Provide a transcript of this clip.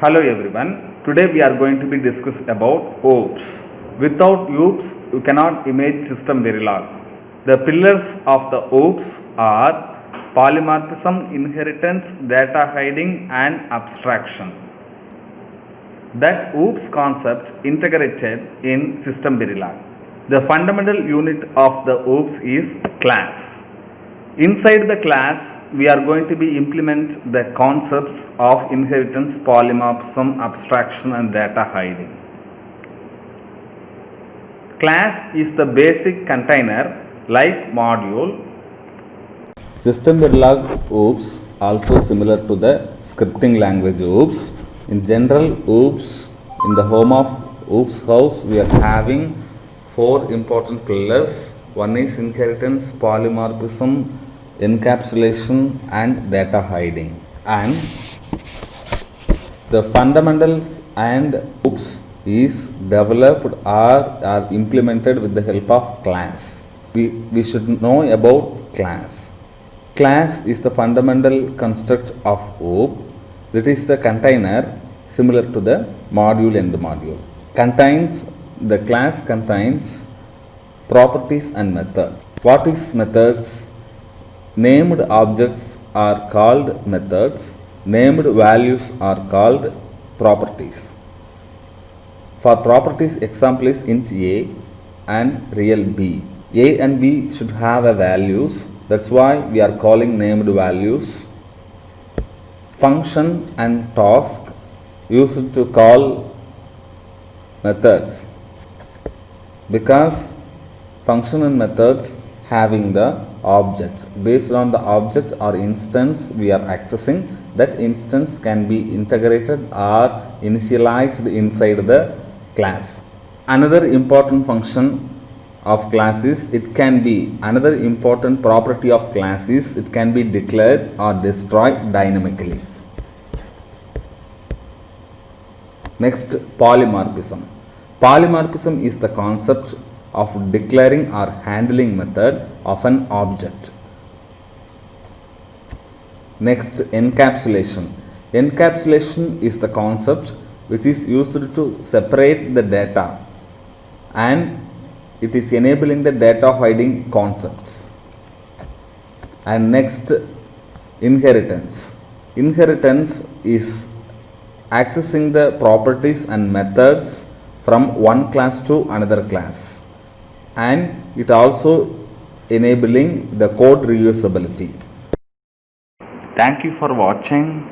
Hello everyone. Today we are going to be discuss about OOPs. Without OOPs, you cannot image system Verilog. The pillars of the OOPs are polymorphism, inheritance, data hiding, and abstraction. That OOPs concept integrated in system Verilog. The fundamental unit of the OOPs is class. Inside the class, we are going to be implement the concepts of inheritance, polymorphism, abstraction, and data hiding. Class is the basic container like module. System Verilog OOPs also similar to the scripting language OOPs. In general, OOPs, in the home of OOPs house, we are having four important pillars. One is inheritance, polymorphism, encapsulation, and data hiding. And the fundamentals and OOPs is developed or are implemented with the help of class. We should know about class. Class is the fundamental construct of OOP. That is the container similar to the module and the module. The class contains properties and methods. What is methods? Named objects are called methods. Named values are called properties. For properties, example is int a and real b. A and b should have a values. That's why we are calling named values. Function and task used to call methods, because function and methods having the object. Based on the object or instance we are accessing, that instance can be integrated or initialized inside the class. Another important function of class is another important property of class is it can be declared or destroyed dynamically. Next, polymorphism. Polymorphism is the concept of declaring or handling method of an object. Next, encapsulation. Encapsulation is the concept which is used to separate the data, and it is enabling the data hiding concepts. And next, inheritance. Inheritance is accessing the properties and methods from one class to another class, and it also enabling the code reusability. Thank you for watching.